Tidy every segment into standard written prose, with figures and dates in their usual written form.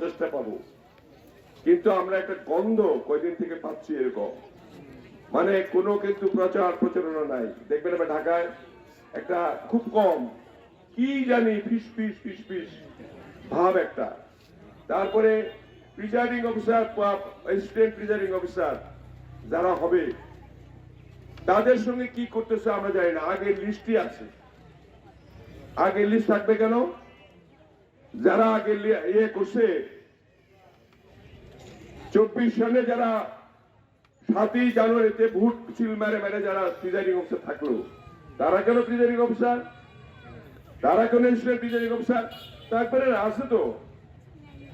উপদেষ্টা পাবো, কিন্তু আমরা একটা গন্ধ কয়দিন থেকে পাচ্ছি এরকম, মানে কোনো কিন্তু প্রচার প্রচারণা নাই। দেখবেন আমরা ঢাকায় একটা খুব কম কি জানি ফিস ফিস ফিস ফিস ভাব একটা। তারপরে presiding officer, assistant presiding officer যারা হবে তাদের সঙ্গে কি করতেছে আমরা জানি না। আগের লিস্টই আছে, আগের লিস্ট থাকবে কেন? যারা আগে ইয়ে করছে 24 সালে যারা 7ই জানুয়ারিতে ভোট ছিল মেরে মেরে যারা প্রিজাইডিং অফিসার থাকলো, তারা কেন প্রিজাইডিং অফিসার? তারা কেন অ্যাসিস্ট্যান্ট প্রিজাইডিং অফিসার? তারপরে আছে তো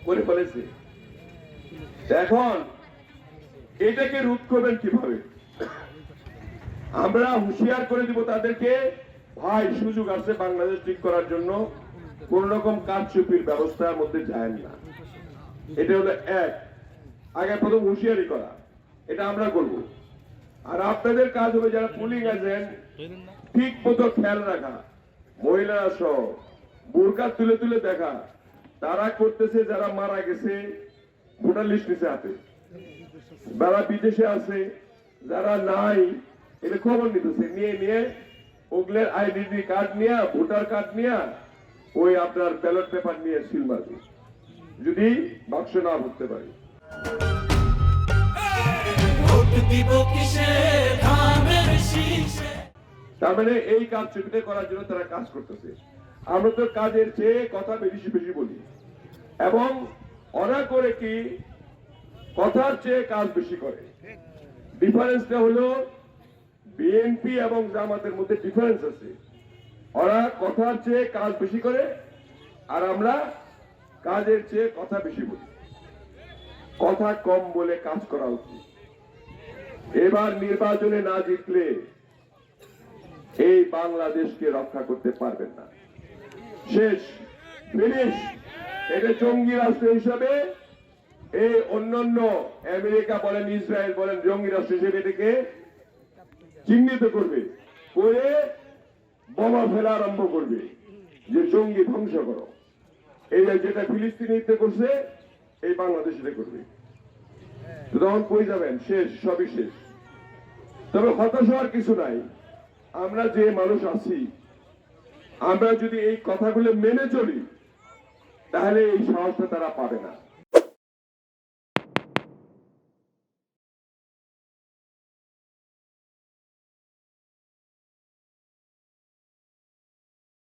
করে ফেলেছে। এখন এটাকে রোধ করবেন কিভাবে? আমরা হুঁশিয়ার করে দিব তাদেরকে, ভাই সুযোগ আছে বাংলাদেশ ঠিক করার জন্য, কোন রকম কারচুপির ব্যবস্থার মধ্যে যায় না। এটা হলো এক, আগে প্রথম হুঁশিয়ারি করা, এটা আমরা করব। আর আপনাদের কাজ হবে যারা পুলিং এজেন্ট ঠিক মতো খেয়াল রাখা, মহিলারা সহ বোরকা তুলে তুলে দেখা তারা করতেছে, যারা মারা গেছে ভোটার লিস্ট নিচে হাতে, যারা বিদেশে আছে, যারা নাই এটা খবর নিতেছে, নিয়ে নিয়ে ওগুলোর আইডেন্টি কার্ড নিয়ে, ভোটার কার্ড নিয়ে ওই আপনার ব্যালট পেপার নিয়ে সিল মারবে, যদি বাক্স না ভরতে পারে। তার মানে এই কাজ চুপিতে করার জন্য তারা কাজ করতেছে। আমরা তো কাজের চেয়ে কথা বেশি বেশি বলি, এবং ওরা করে কি কথার চেয়ে কাজ বেশি করে। ডিফারেন্সটা হলো বিএনপি এবং জামাতের মধ্যে ডিফারেন্স আছে। ওরা কথার চেয়ে কাজ বেশি করে, আর আমরা কাজের চেয়ে কথা বেশি বলি। কথা কম বলে কাজ করা উচিত। এবার নির্বাচনে না জিতলে এই বাংলাদেশকে রক্ষা করতে পারবেন না। শেষ, ফিনিশ। এটা জঙ্গি রাষ্ট্র হিসাবে এই অন্যান্য আমেরিকা বলেন, ইসরায়েল বলেন, জঙ্গি রাষ্ট্র হিসেবে এটাকে চিহ্নিত করবে, করে বোমা ফেলা আরম্ভ করবে যে জঙ্গি ধ্বংস করো। এই যেটা ফিলিস্তিনিতে করছে এই বাংলাদেশ এটা করবে। তখন কই যাবেন? শেষ, সবই শেষ। তবে হতাশ হওয়ার কিছু নাই। আমরা যে মানুষ আছি, আমরা যদি এই কথাগুলো মেনে চলি তাহলে এই সাহসটা তারা পাবে না।